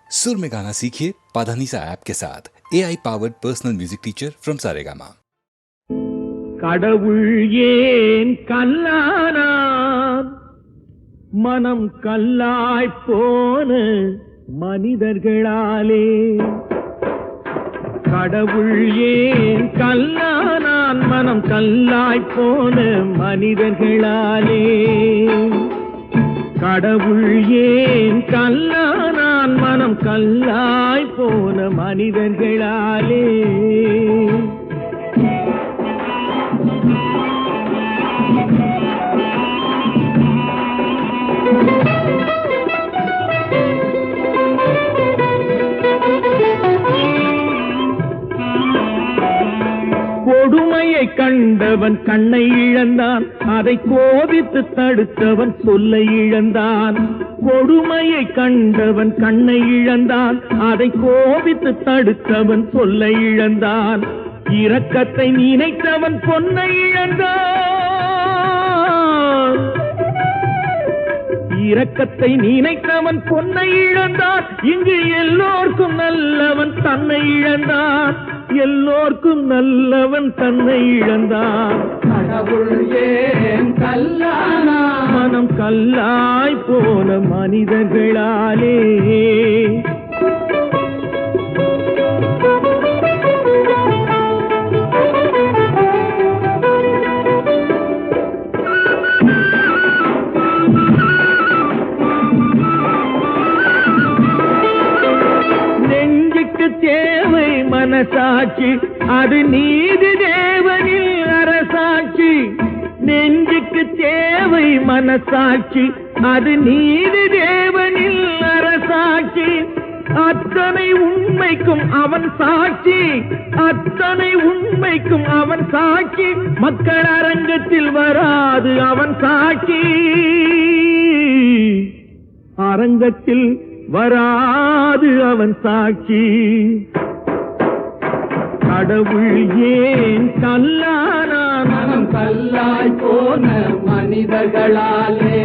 सुर में गाना सीखिए पाधानीसा ऐप के साथ AI powered personal music teacher from Saregama. கடவுள் ஏன் கல்லானான் மனம் கல்லாய் போன மனிதர்களாலே. கடவுள் ஏன் கல்லானான் மனம் கல்லாய் போன மனிதர்களாலே. கடவுள் ஏன் கல்லானான் மனம் கல்லாய் போன மனிதர்களாலே. கொடுமையை கண்டவன் கண்ணை இழந்தான், அதை கோபித்து தடுத்தவன் சொல்லை இழந்தான். கொடுமையை கண்டவன் கண்ணை இழந்தான், அதை கோபித்து தடுத்தவன் சொல்லை இழந்தான். இரக்கத்தை நினைத்தவன் பொன்னை இழந்தான். இரக்கத்தை நினைத்தவன் பொன்னை இழந்தான். இங்கு எல்லோர்க்கும் நல்லவன் தன்னை இழந்தான். எல்லோர்க்கும் நல்லவன் தன்னை இழந்தான். கடவுள் ஏன் கல்லானா மனம் கல்லாய் போன மனிதர்களாலே. தேவை மனசாட்சி, அது நீதி தேவனில் அரசாட்சி. நெஞ்சுக்கு தேவை மனசாட்சி, அது நீதி தேவனில் அரசாட்சி. அத்தனை உண்மைக்கும் அவன் சாட்சி, அத்தனை உண்மைக்கும் அவன் சாட்சி. மக்கள் அரங்கத்தில் வராது அவன் சாட்சி, அரங்கத்தில் வராது அவன் சாட்சி. கடவுள் ஏன் கல்லானான் மனம் கல்லாய் போன மனிதர்களாலே.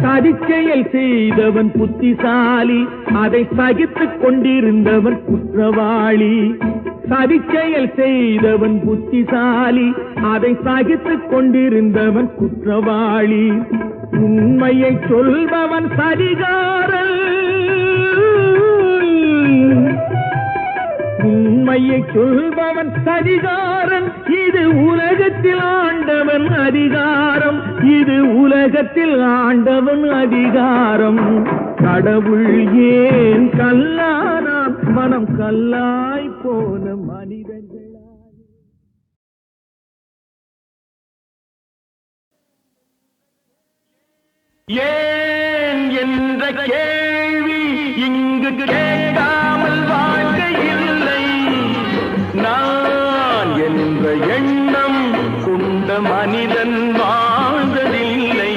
சதிச்செயல் செய்தவன் புத்திசாலி, அதை சகித்துக் கொண்டிருந்தவன் குற்றவாளி. சதிச்செயல் செய்தவன் புத்திசாலி, அதை சகித்துக் கொண்டிருந்தவன் குற்றவாளி. உண்மையை சொல்பவன் சரிகாரன், உண்மையை சொல்பவன் சரிகாரன். இது உலகத்தில் ஆண்டவன் அதிகாரம், இது உலகத்தில் ஆண்டவன் அதிகாரம். கடவுள் ஏன் கல்லானான் மனம் கல்லாய் போன மனிதர்களால். ஏன் என்ற கேள்வி இங்கு கேட்காமல் வாழ்க்கை இல்லை. நான் என்ற எண்ணம் கொண்ட மனிதன் வாழ்ந்ததில்லை.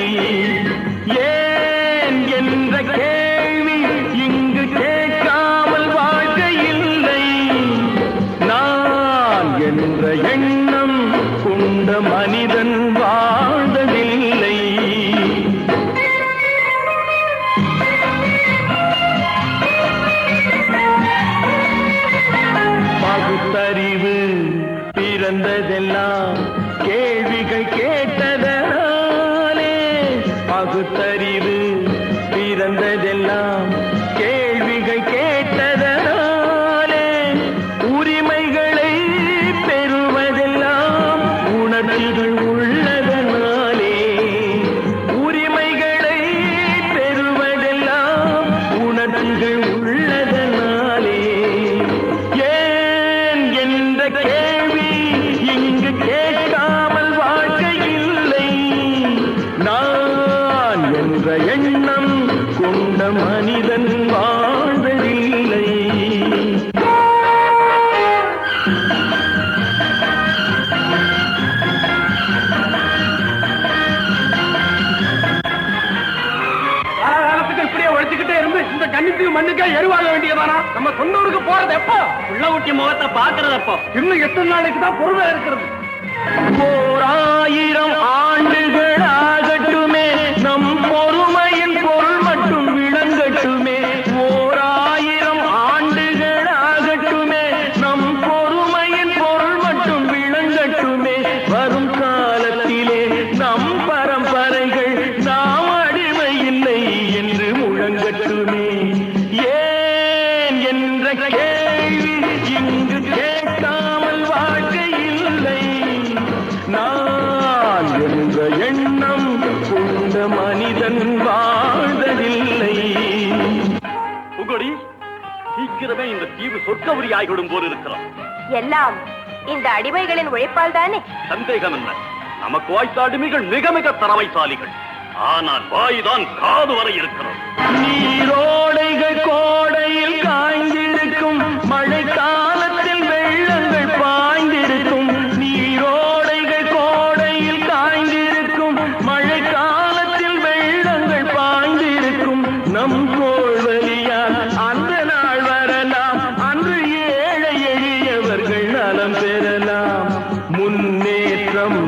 ஏன் என்ற கேள்வி இங்கு கேட்காமல் வாழ்க்கை இல்லை. நான் என்ற எண்ணம் கொண்ட மனிதன் வாழ்ந்ததில்லை. பகுத்தறிவு பிறந்ததெல்லாம் கேள்விகள் கேட்டதனாலே. பகுத்தறிவு பிறந்ததெல்லாம் கேள்விகள் கேட்டதனாலே. உரிமைகளை பெறுவதெல்லாம் உணர்வுகள் உள்ளதனாலே. உரிமைகளை பெறுவதெல்லாம் உணர்வுகள் உள்ளதனாலே. ஏன் என்ற கேள்வி இங்கு கேட்காமல் வாழ்க்கை இல்லை. நான் என்ற எண்ணம் கொண்ட மனிதன் வாழ்வதில்லை. கண்ணிக்கு மண்ணுக்கே எருவாக வேண்டியதானா? நம்ம சொந்த ஊருக்கு போறது எப்போ? உள்ள ஊட்டி முகத்தை பாக்குறது எப்போ? இன்னும் எத்தனை நாளைக்கு தான் பொறுமை இருக்கிறது? 1000 ஆண்டுகள் ஆகட்டுமே, நம் பொறுமையின் பொருள் மட்டும் விளங்கட்டுமே. 1000 ஆண்டுகள் ஆகட்டுமே, நம் பொறுமையின் பொருள் மட்டும் விளங்கட்டுமே. வரும் காலத்திலே நம் பரம்பரைகள் நாம் அடிமை இல்லை என்று முழங்கட்டுமே. ஏன் என்ற கேள்வி இங்கு கேட்காமல் வாழ்க்கை இல்லை. நான் என்ற எண்ணம் கொண்ட மனிதன் வாழ்வதில்லை. உகடி, சீக்கிரமே இந்த தீவு சொர்க்கவரி ஆகிவிடும் போல் இருக்கிறோம். எல்லாம் இந்த அடிமைகளின் உழைப்பால் தானே? சந்தேகம் என்ன, நமக்கு வாய்த்த அடிமைகள் மிக மிக திறமைசாலிகள். ஆனால் வாய்தான் காது வரை இருக்கிறது. நீரோடைகள் கோடையில் காய்ந்திருக்கும், மழை காலத்தில் வெள்ளங்கள் பாய்ந்திருக்கும். நீரோடைகள் கோடையில் காய்ந்திருக்கும், மழை காலத்தில் வெள்ளங்கள் பாய்ந்திருக்கும். நம் கோள்வழியால் அந்த நாள் வரலாம், அன்று ஏழை எளியவர்கள் நலம் பெறலாம். முன்னேற்றம்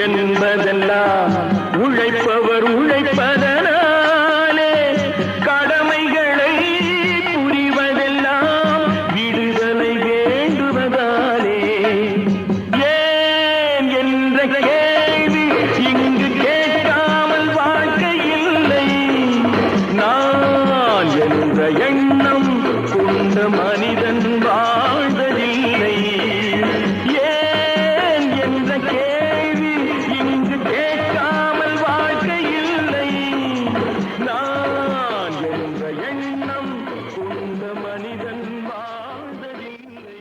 என்பதெல்லாம் உழைப்பவர் உழைப்பதனாலே, கடமைகளை புரிவதெல்லாம் விடுதலை வேண்டுவதாலே. ஏன் என்ற கேள்வி இங்கு கேட்காமல் வாழ்க்கை இல்லை. நான் என்ற எண்ணம் கொண்ட மனிதன் வாழ்வதில்லை. ஏன் என்ற கேள்வி இங்கு கேட்காமல் வாழ்க்கை இல்லை. நான் என்ற எண்ணம் கொண்ட மனிதன் வாழ்வதில்லை.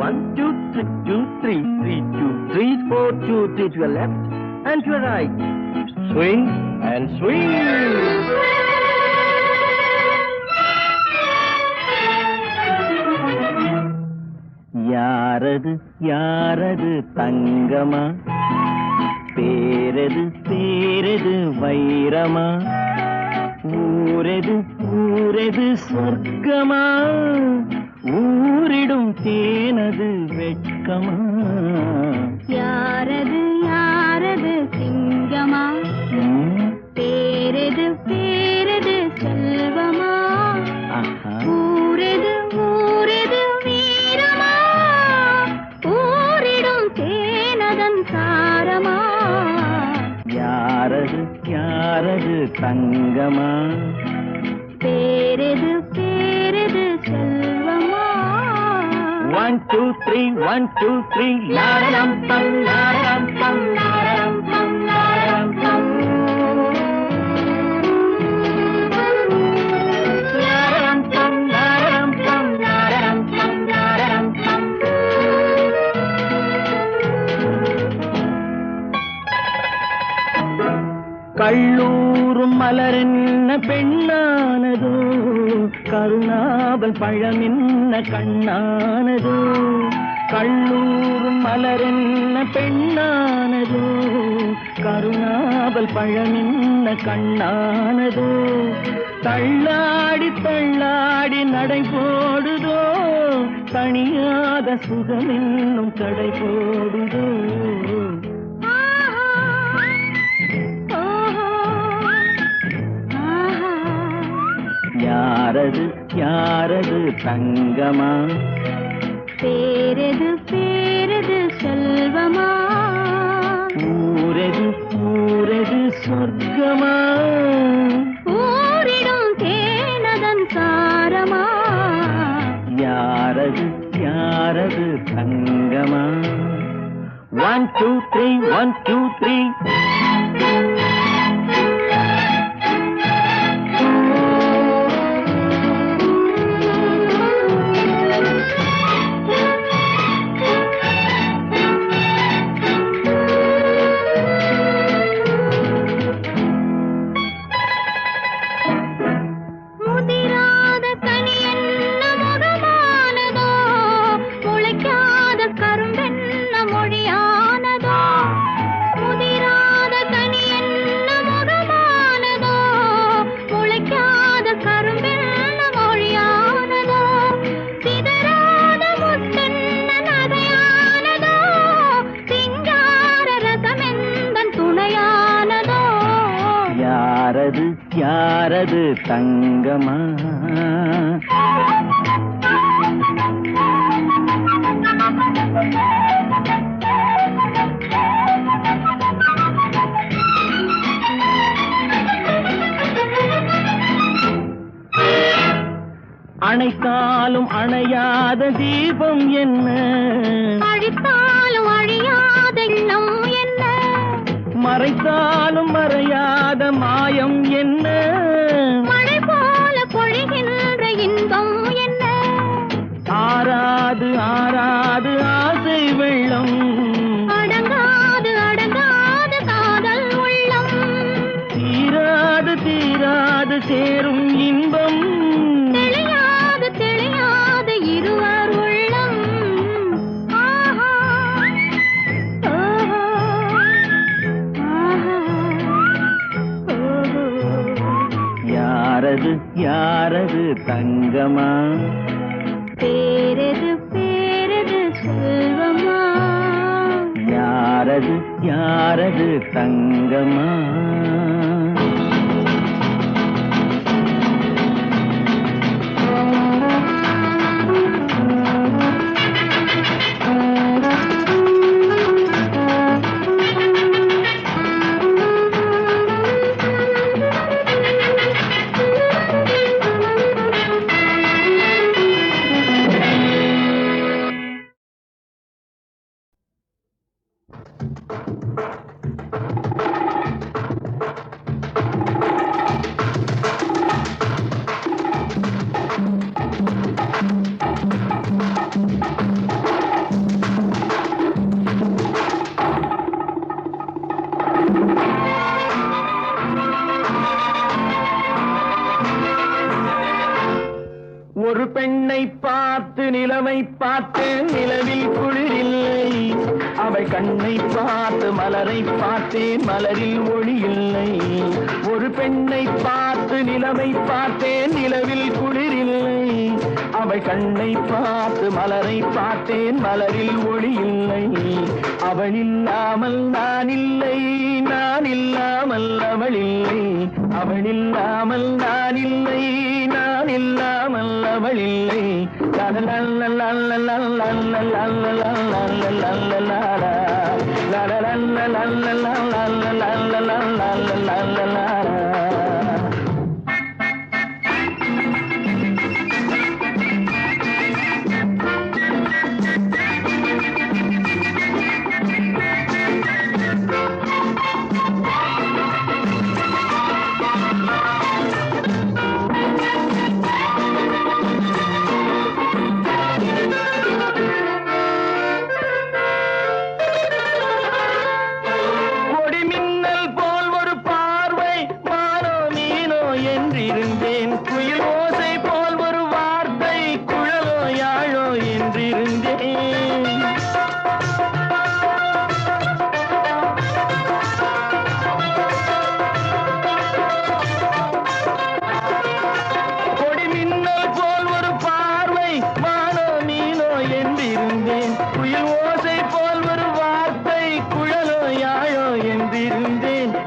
1, 2, 3, 2, 3, 3, 2, 3, 4, 2, 3 to your left and to your right. Swing and swing. யாரது யாரது தங்கமா, பேரது பேரது வைரமா, ஊரது ஊரது சொர்க்கமா, ஊரிடும் தேனது வெட்கமா. யாரது யாரது சிங்கமா, பேரது பேரது செல்வமா, ஊரது ஊரது வீரமா, ஊரிடும் தேனதன் சாரமா. யாரது யாரது தங்கமா, பேரது பேரது செல்வமா. 1, 2, 3, 1, 2, 3, லாரரம் பம் லாரரம் பம் லாரரம் பம் லாரரம் பம். லாரரம் பம் லாரரம் பம் லாரரம் பம் லாரரம் பம். கள்ளூரும் மலரென்ன பெண்ணானதோ, கருணாவல் பழமென்ன கண்ணானதோ. கள்ளூரும் மலரென்ன பெண்ணானதோ, கருணாவல் பழமென்ன கண்ணானதோ. தள்ளாடி தள்ளாடி நடை போடுதோ, தனியாத சுகமென்னும் கடை போடுதோ. யாரது யாரது தங்கமா, பேரது பேரது செல்வமா, ஊரது ஊரது சொர்க்கமா, ஊரிடும் தேனதன் சாரமா. யாரது யாரது தங்கமா. 1, 2, 3, 1, 2, 3. முதிராத கனி என்ன முகமானதோ, முளைக்காத கரும்பென்ன மொழியா. யாரது தங்கமா? அணைத்தாலும் அணையாத தீபம் என்ன, அழித்தாலும் அழியாத எண்ணம் என்ன, மறைத்தாலும் மறையாத மாயம் என்ன, மழை போல பொழிகின்ற இன்பம் என்ன, ஆறாது ஆறாது ஆசை வெள்ளம், அடங்காது அடங்காது காதல் உள்ளம், தீராது தீராது சேரும் இன்பம், தெளியாது தெளியாது இருவர் உள்ளம். ஆஹா, ஓஹோ, ஆஹா, ஓஹோ. யாரது யாரது தங்கமா? பேரது பேரது செல்வமா? யாரது யாரது தங்கமா? ஒரு பெண்ணை பார்த்து நிலவை பார்த்தேன், நிலவில் குளிரில்லை. அவள் கண்ணை பார்த்து மலரை பார்த்தேன், மலரில் ஒளி இல்லை. ஒரு பெண்ணை பார்த்து நிலவை பார்த்தேன், நிலவில் குளிரில்லை. அவள் கண்ணை பார்த்து மலரை பார்த்தேன், மலரில் ஒளி இல்லை. அவள் இல்லாமல் நான் இல்லை, நான் இல்லாமல் அவள் இல்லை. அவள் இல்லாமல் நான் இல்லை, நான் இல்லாமல் அவள் இல்லை.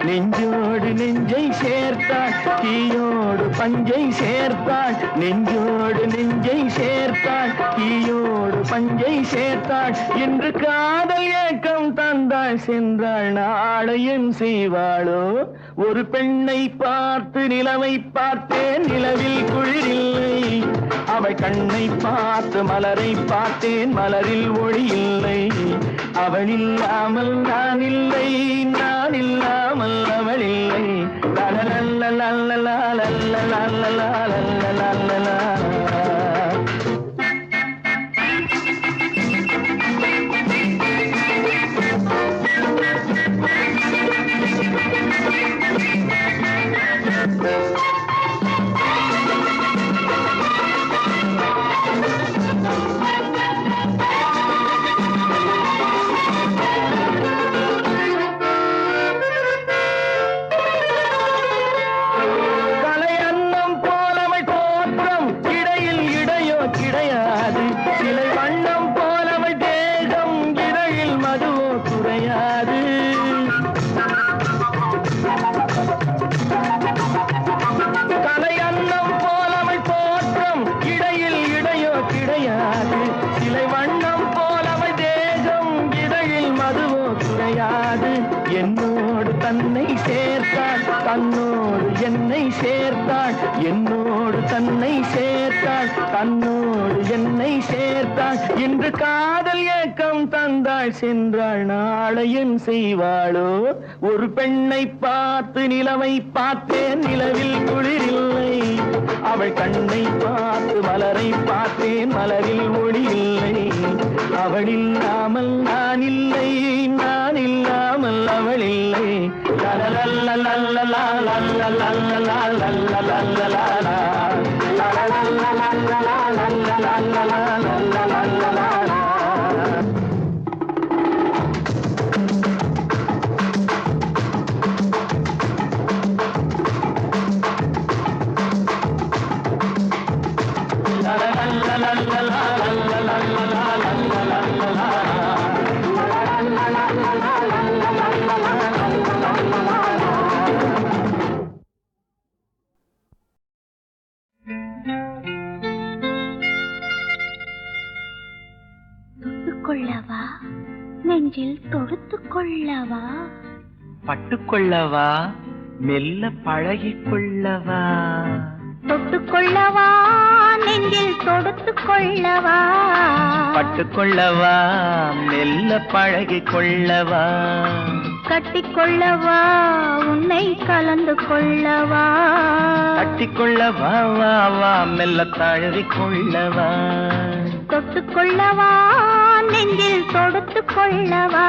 நெஞ்சோடு நெஞ்சை சேர்த்தாள், தீயோடு பஞ்சை சேர்த்தாள். நெஞ்சோடு நெஞ்சை சேர்த்தாள், தீயோடு பஞ்சை சேர்த்தாள். இன்று காதல் ஏக்கம் தந்தாள், சென்றாள் நாளையும் செய்வாளோ. ஒரு பெண்ணை பார்த்து நிலவை பார்த்தேன், நிலவில் குளிரில்லை. அவள் கண்ணை பார்த்து மலரை பார்த்தேன், மலரில் ஒளி இல்லை. அவள் இல்லாமல் நான் இல்லை, நான் இல்லாமல் அவள் இல்லை. கிடையாது. என்னோடு தன்னை சேர்த்தாள், தன்னோடு என்னை சேர்த்தாள். என்னோடு தன்னை சேர்த்தாள், தன்னோடு என்னை சேர்த்தாள். இன்று காதல் ஏக்கம் தந்தாள், சென்றாள், நாளை என் செய்வாளோ? ஒரு பெண்ணை பார்த்து நிலவை பார்த்தேன், நிலவில் குளிரில்லை. அவள் கண்ணை பார்த்து மலரை பார்த்தேன், மலரில் ஒளி இல்லை. அவள் இல்லாமல் நான் இல்லை, நான் இல்லாமல் அவள் இல்லை. தொட்டுக்கொள்ளவா, நெஞ்சில் தொடுத்துக் கொள்ளவா, பட்டுக்கொள்ளவா, மெல்ல பழகிக்கொள்ளவா. தொட்டுக்கொள்ளவா, நெஞ்சில் தொடுத்துக் கொள்ளவா, பட்டுக்கொள்ளவா, மெல்ல பழகிக்கொள்ளவா. கட்டிக்கொள்ளவா, உன்னை கலந்து கொள்ளவா, கட்டிக்கொள்ளவா, வா வா, மெல்ல தழுவிக்கொள்ளவா. தொட்டுக்கொள்ளவா, நெஞ்சில் தொடுத்துக் கொள்ளவா,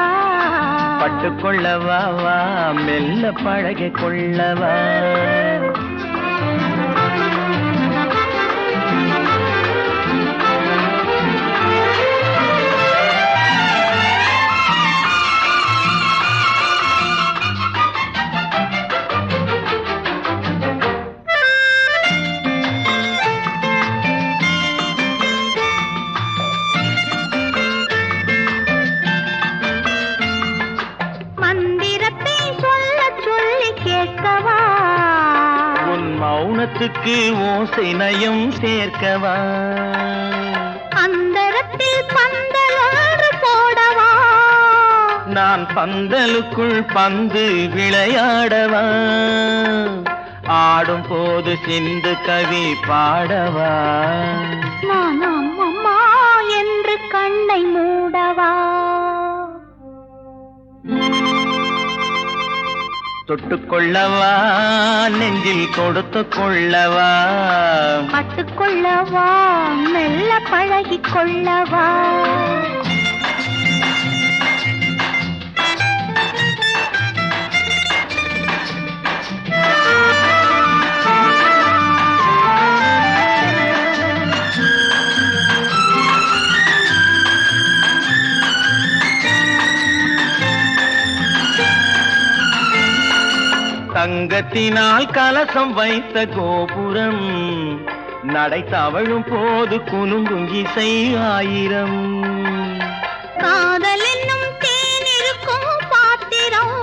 பட்டுக்கொள்ளவா, வா, மெல்ல பழகிக்கொள்ளவா. மௌனத்துக்கு ஓசை நயம் சேர்க்கவா, அந்தரத்தில் பந்தலொன்று போடவா, நான் பந்தலுக்குள் பந்து விளையாடவா, ஆடும் போது சிந்து கவி பாடவா, நான் அம்மம்மா என்று கண்ணை மூடவா. தொட்டுக்கொள்ளவா, நெஞ்சில் கொடுத்து கொள்ளவா, பட்டுக்கொள்ளவா, மெல்ல பழகிக் கொள்ளவா. தங்கத்தினால் கலசம் வைத்த கோபுரம், நடை தவழும் போது குலுங்கும் இசை ஆயிரம். காதல் என்னும் தேனிருக்கும் பாத்திரம்,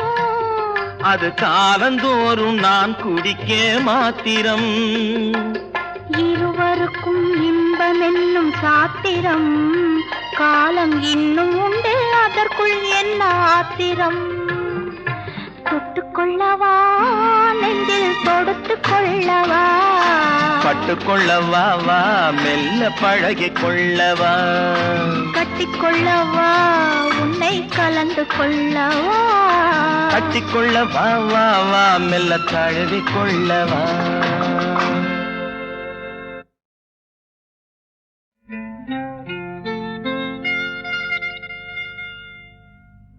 அது காலந்தோறும் நான் குடிக்க மாத்திரம். இருவருக்கும் இன்பம் என்னும் சாத்திரம், காலம் இன்னும் உண்டு அதற்குள் என்ன ஆத்திரம். தொட்டுக்கொள்ளவா, நெஞ்சில் தொடுத்துக் கொள்ளவா, பட்டுக்கொள்ளவா, வா, மெல்ல பழகிக்கொள்ளவா, கட்டிக்கொள்ளவா, உன்னை கலந்து கொள்ளவா, கட்டிக்கொள்ளவா, வா வா, மெல்ல தழுவிக்கொள்ளவா.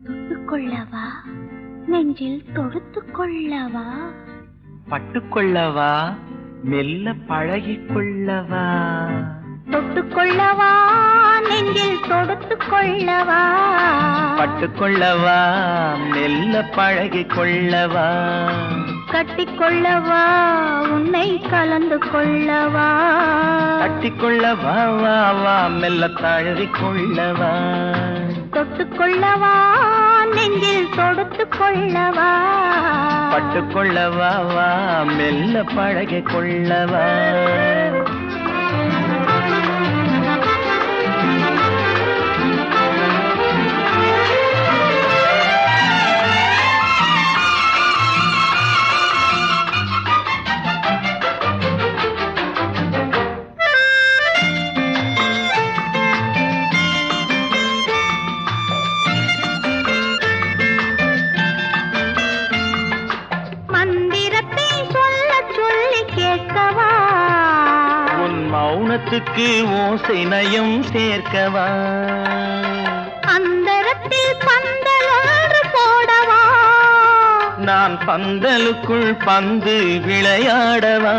தொட்டுக்கொள்ளவா, நெஞ்சில் தொடுத்துக் கொள்ளவா, பட்டுக்கொள்ளவா, மெல்ல பழகிக்கொள்ளவா. தொட்டுக்கொள்ளவா, நெஞ்சில் தொடுத்துக் கொள்ளவா, பட்டுக்கொள்ளவா, மெல்ல பழகிக்கொள்ளவா. கட்டிக்கொள்ளவா, உன்னை கலந்து கொள்ளவா, கட்டிக்கொள்ளவா, வா வா, மெல்ல தழுவிக்கொள்ளவா. தொட்டுக்கொள்ளவா, நெஞ்சில் தொடுத்துக் கொள்ளவா, பட்டுக்கொள்ளவா, வா, மெல்ல பழகிக்கொள்ளவா. தாளத்துக்கு ஓசை நயம் சேர்க்கவா அந்தரத்தில் பந்தல் ஒன்று போடவா நான் பந்தலுக்குள் பந்து விளையாடவா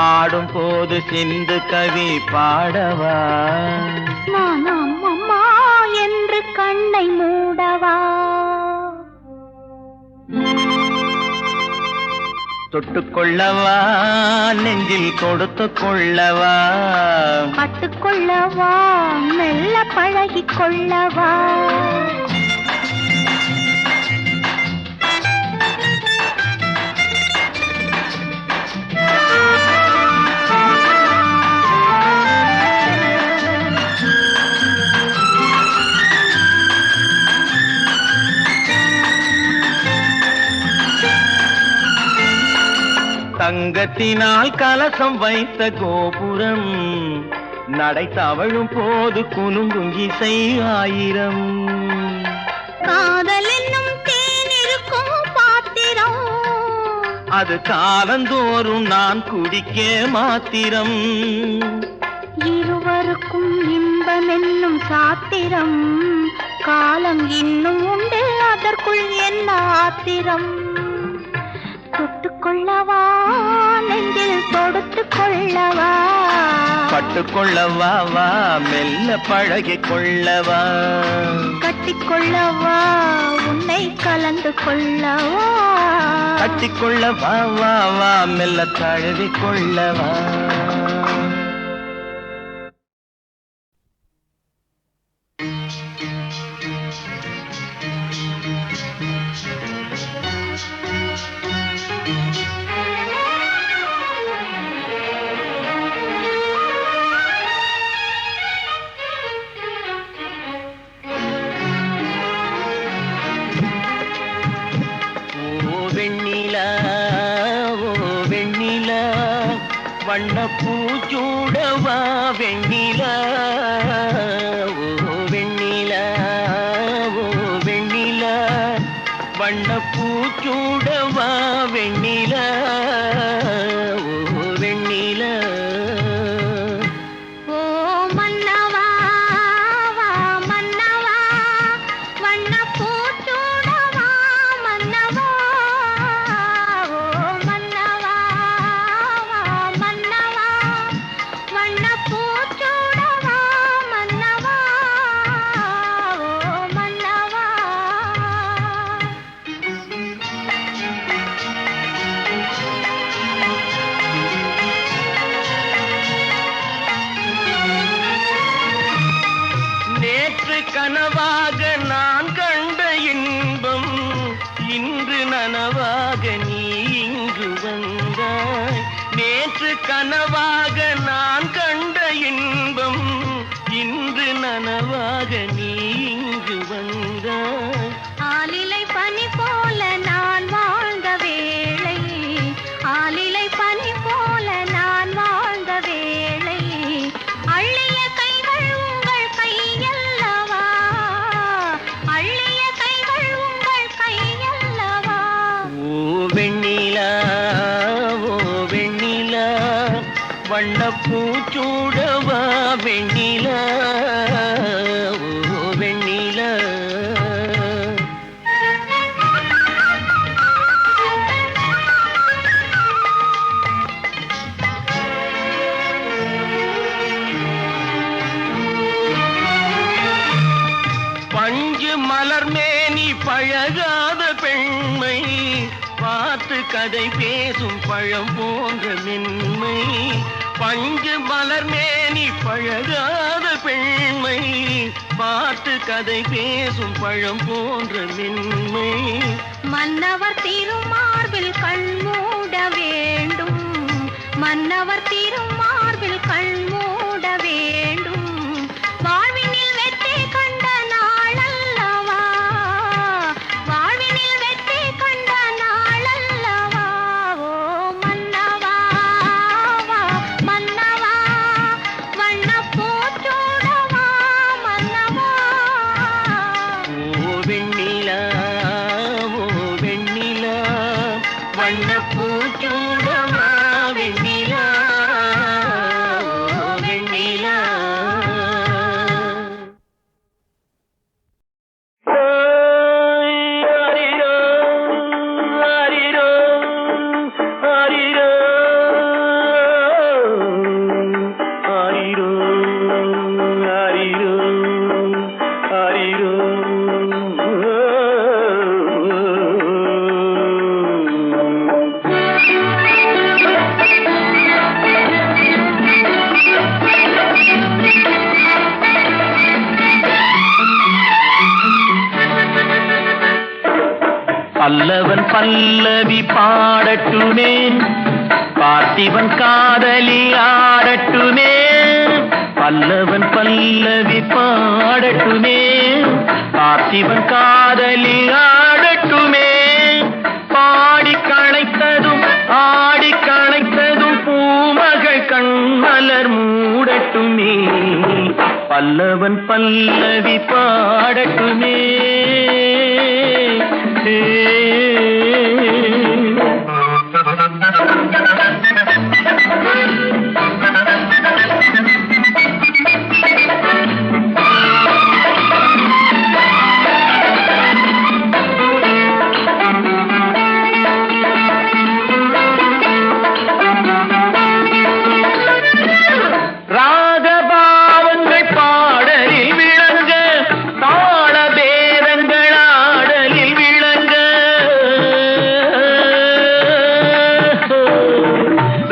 ஆடும் போது சிந்து கவி பாடவா நான் அம்மம்மா என்று கண்ணை மூடவா தொட்டுக்கொள்ளவா நெஞ்சில் கொடுத்து கொள்ளவா பட்டுக்கொள்ளவா மெல்ல பழகிக் கொள்ளவா தங்கத்தினால் கலசம் வைத்த கோபுரம் நடை தவழும் போது குலுங்கும் இசை ஆயிரம் காதல் என்னும் தேன் இருக்கும் பாத்திரம் அது காலந்தோறும் நான் குடிக்க மாத்திரம் இருவருக்கும் இன்பம் என்னும் சாத்திரம் காலம் இன்னும் உண்டு அதற்குள் என்ன ஆத்திரம் தொட்டுக்கொள்ளவா நெஞ்சில் தொடுத்துக் கொள்ளவா பட்டுக்கொள்ளவா வா மெல்ல பழகிக் கொள்ளவா கட்டிக்கொள்ளவா உன்னை கலந்து கொள்ளவா கட்டிக்கொள்ளவா வா வா மெல்ல தழுவிக் கொள்ளவா வண்ணப்பூச்சூடவா வெண்ணிலா ஓ வெண்ணிலா ஓ வெண்ணிலா வண்ணப்பூச்சூடவா வெண்ணிலா ஓ வெண்ணிலா ஓ மன்னவா வா மன்னவா வண்ணப்பூச்சூடவா மன்னவா ஓ மன்னவா வா மன்னவா வண்ணப்பூச்சூடவா மன்னவா ஓ மன்னவா நேற்று கனவாக நான் கண்ட இன்பம் இன்று நனவாக நீ இங்கு வந்தாய் நேற்று கனவாக நான் கண்ட இன்பம் இன்று நனவாக நீ இங்கு வந்தாய் ஆலிலை பனி போல நான் வாழ்ந்த வேளை ஆலிலை பனி போல நான் வாழ்ந்த வேளை அள்ளிய கைகள் உங்கள் கையல்லவா அள்ளிய கைகள் உங்கள் கையல்லவா ஓ வெண்ணிலா ஓ வெண்ணிலா வண்ணப்பூச்சூடவா வெண்ணிலா ஓ வெண்ணிலா பஞ்சு மலர் மேனி பழகாத பெண்மை பார்த்து கதை பேசும் பழம் போன்ற மென்மை பஞ்சு மலர் மேனி பழகாத பெண்மை பார்த்து கதை பேசும் பழம் போன்ற மென்மை மன்னவர் திருமார்பில் கண்மூட வேண்டும் மன்னவர் திருமார்பில் கண்மூட வேண்டும் வாழ்வினில் வெற்றி கண்ட நாளல்லவா வாழ்வினில் வெற்றி கண்ட நாளல்லவா ஓ மன்னவா வா மன்னவா வண்ணப்பூச்சூடவா மன்னவா ஓ வெண்ணிலா ஓ வெண்ணிலா வண்ணப்பூச்சூடவா வெண்ணிலா பல்லவன் பல்லவி பாடட்டுமே, பார்த்திபன் காதலி ஆடட்டுமே. பல்லவன் பல்லவி பாடட்டுமே, பார்த்திபன் காதலி ஆடட்டுமே. பாடி களைத்ததும் ஆடி களைத்ததும் பூமகள் கண்மலர் மூடட்டுமே. பல்லவன் பல்லவி பாடட்டுமே. ராகபாவங்கள் பாடலில் விளங்க, தாள பேதங்கள் ஆடலில் விளங்க.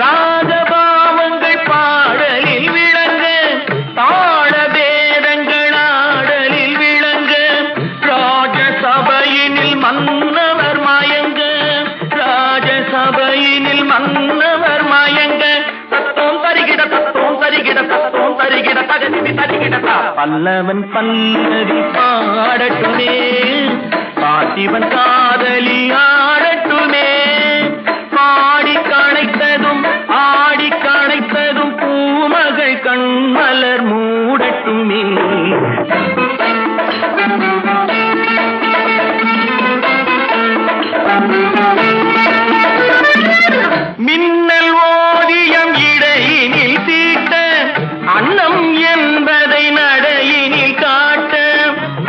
ராகபாவங்கள் பாடலில் விளங்க, தாள பேதங்கள் ஆடலில் விளங்க. ராஜசபையினில் மன்னவர் மயங்க, ராஜசபையினில் மன்னவர் மயங்க. தத்தோம் தரிகிட தத்தோம் தரிகிட தத்தோம் தரிகிட தகதிவி தரிகிடதா. பல்லவன் பல்லவி பாடட்டுமே, பார்த்திபன் காதலி ஆடட்டுமே. பாடி களைத்ததும் ஆடி களைத்ததும் பூமகள் கண்மலர் மூடட்டுமே. மின்னல் ஓவியம் இடையினில் தீட்ட, அன்னம் என்பதை நடையினில் காட்ட.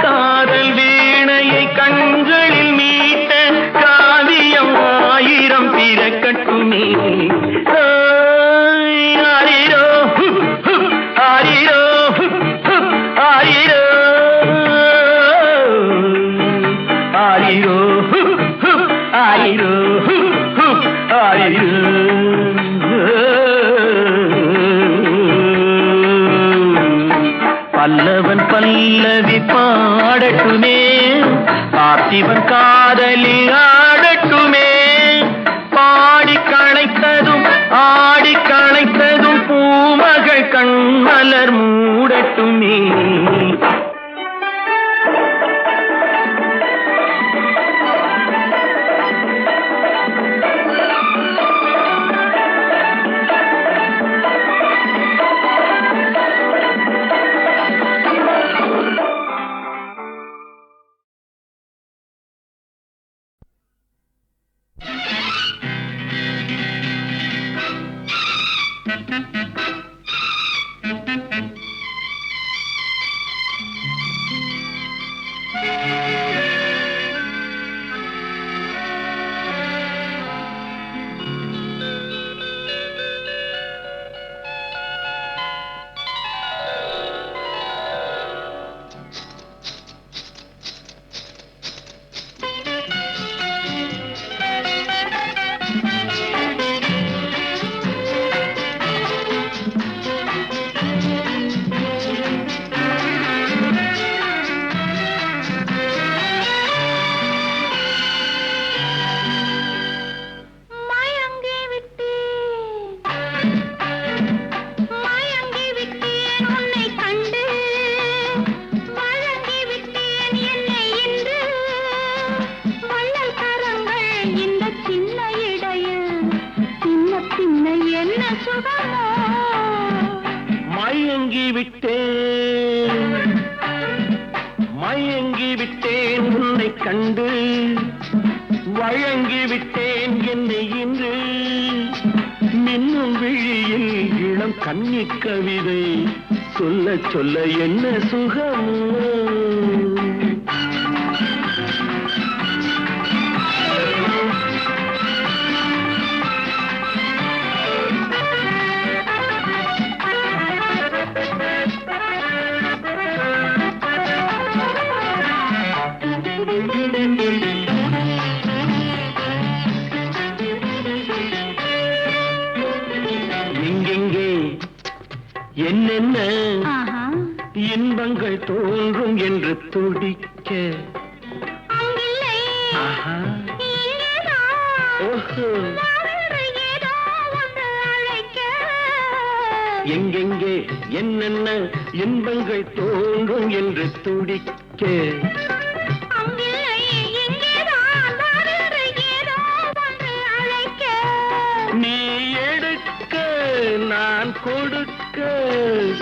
காதல் வீணையை கண்களில் மீட்ட, காவியம் ஆயிரம் பிறக்கட்டுமே. ஆரிரோ ஆரிரோ ஆரிரோ ஆரிரோ ஆரிரோ ஆரிரோ. பல்லவன் பல்லவி பாடட்டுமே, பார்த்திபன் காதலி ஆடட்டுமே. பாடி களைத்ததும் ஆடி களைத்ததும் பூமகள் கண்மலர் மூடட்டுமே. மயங்கி விட்டேன் மயங்கி விட்டேன் உன்னை கண்டு, வழங்கி விட்டேன் என்னை இன்று. மின்னும் விழியில் இளம் கன்னி கவிதை சொல்ல சொல்ல என்ன சுகமோ. எங்கெங்கே என்னென்ன இன்பங்கள் தோன்றும் என்று துடிக்க. ஆஹா. ஓஹோ. எங்கெங்கே என்னென்ன இன்பங்கள் தோன்றும் என்று துடிக்க. நீ எடுக்க நான் கொடுக்க.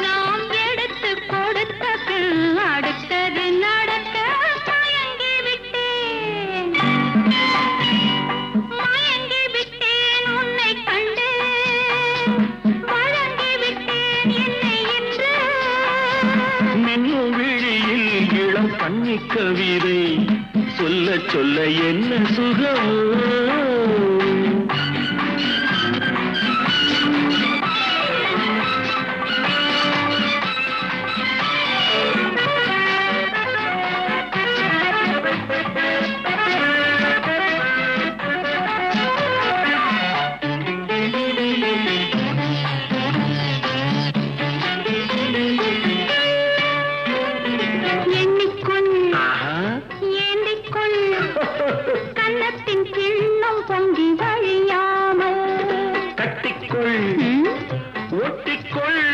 நாம் எடுத்து கொடுத்த பின் அடுத்தது நடக்க மயங்கி விட்டேன் உன்னை கண்டு வழங்கி விட்டேன் என்னை என்று. மின்னும் விழியில் இளம் கண்ணி கவிதை சொல்ல சொல்ல என்ன சுகமோ. கன்னத்தின் கிண்ணம் பொங்கி வழியாமல் கட்டிக்கொள் ஒட்டிக்கொள்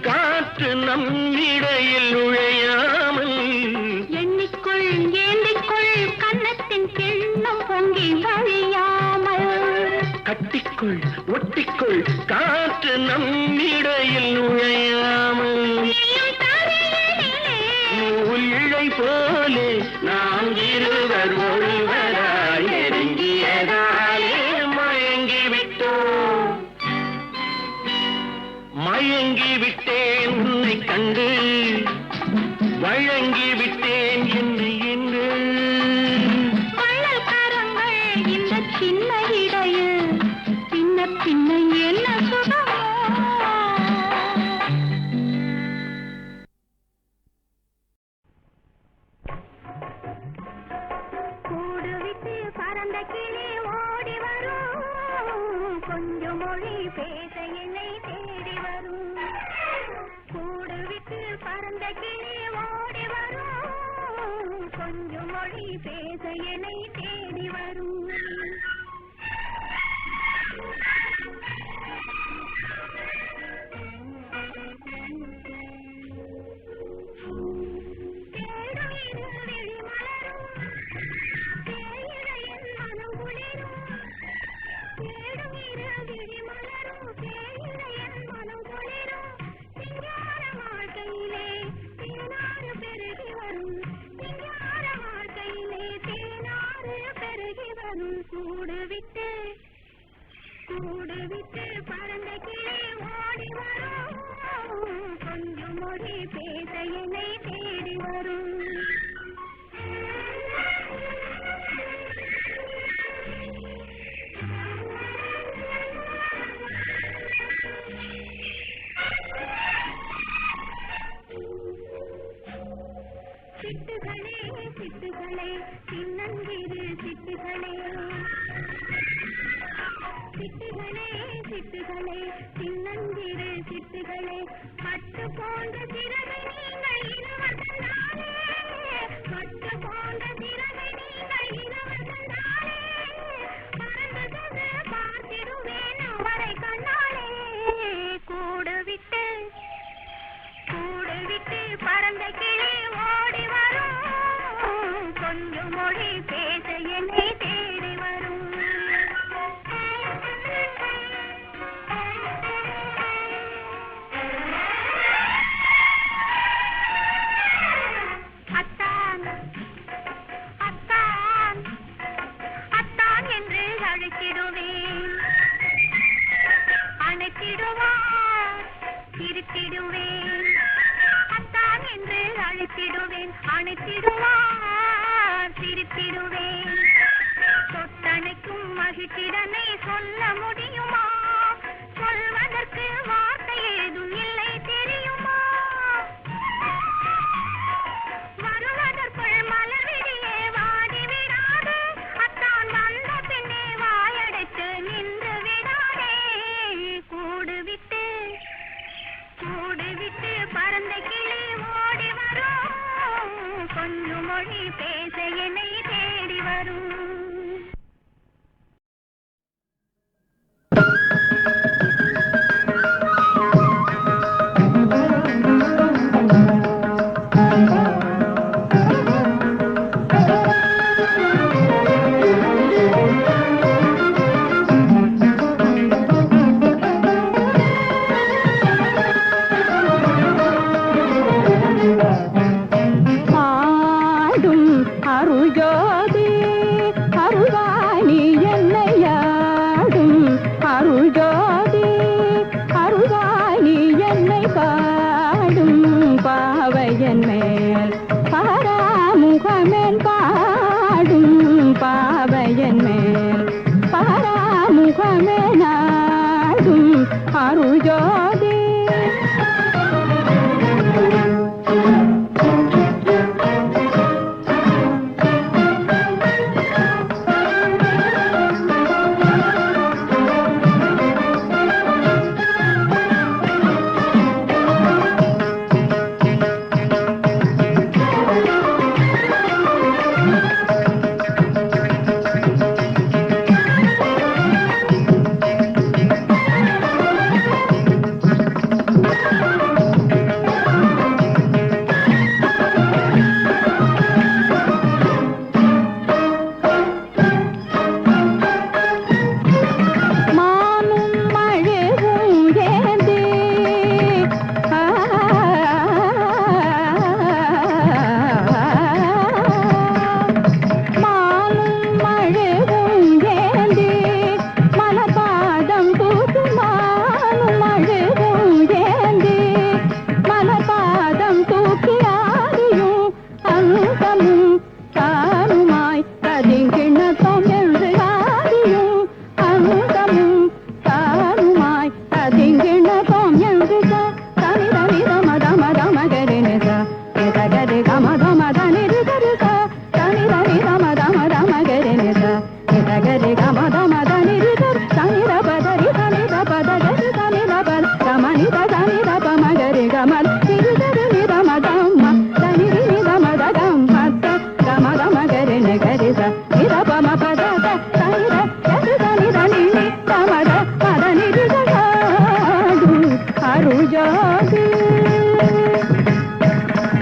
காற்று நம் இடையில் நுழையாமல். எண்ணிக்கொள் ஏந்திக்கொள் கன்னத்தின் கிண்ணம் பொங்கி வழியாமல். கட்டிக்கொள் ஒட்டிக்கொள் காற்று நம் இடையில் நுழையாமல். நூல் இழை போலே நாம் இருவர் ஒருவராய் நெருங்கியதாலே மயங்கி விட்டோம். மயங்கி விட்டேன் உன்னை கண்டு வழங்கி விட்டேன் என்னை என்று. வள்ளல்காரங்கள் இந்த சின்ன இடையில் சின்ன சின்ன என்ன சுகமோ. கூடு விட்டு பறந்த கிளி ஓடி வரும் கொஞ்சம் மொழி பேச என்னை தேடி வரும். கூடு விட்டு பறந்த கிளி ஓடி வரும் கொஞ்சம் மொழி பேச என்னை தேடி வரும். கூடு விட்டு பறந்த கிளி ஓடி வரும் கொஞ்சம் மொழி பேச என்னை தேடி வரும். சிட்டுகளே சிட்டுகளே சின்னஞ்சிறு சிட்டுகளே. சிட்டுகளே சிட்டுகளே சின்னஞ்சிறு சிட்டுகளே. பட்டு போன்ற சிறகை நீங்கள் இருவர் தந்தாலே. பட்டு போன்ற சிறகை நீங்கள் இருவர் தந்தாலே. பறந்தது பார்த்திருவேன் அவரை கண்ணாலே. கூடு விட்டு பறந்த கிளி ஓடி வரும் கொஞ்சம் மொழி பேச என்னை தேடி வரும். மொழி பேச என்னை தேடி வரும்.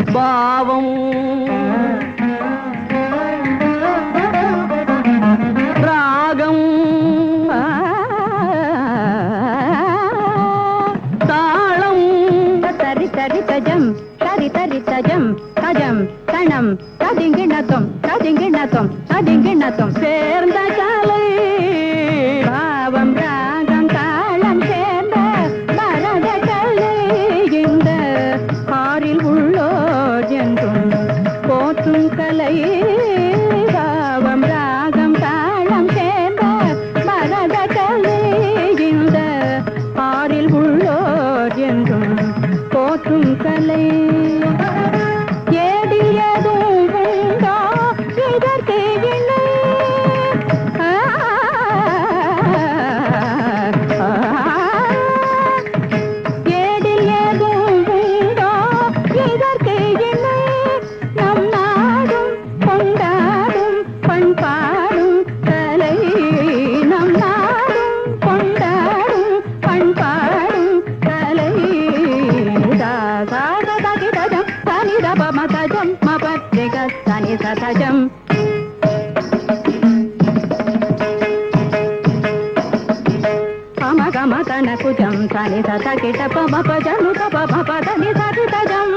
பாவம் ராகம் தாளம் தரி தரி தஜம் தரி தரி தஜம் தஜம் தணம் ததிங்கிணத்தும் ததிங்கிணத்தும் ததிங்கிணத்தும் சேர்ந்த கலை பாவம் ராகம் தாளம் சேர்ந்த மரத கலை இந்த ஆறில் உள்ளோர் என்றும் போற்றும் கலை பாவம் ராகம் தாளம் சேர்ந்த மரத கலை இந்த ஆறில் உள்ளோர் என்றும் போற்றும் கலை ஏடியதும் உண்டோ இதற்கு இணை ஏடில் ஏதும் உண்டோ இதற்கு இணை நம் நாடும் கொண்டாடும் பண்பாடும் கலை நம் நாடும் கொண்டாடும் பண்பாடும் கலை சாதகிதஜம் தனிதபமதஜம் மபத்ரிக தனி சதஜம் గమ తన కుజం తని సత కిట పమ పజను తప పదని సతి తజం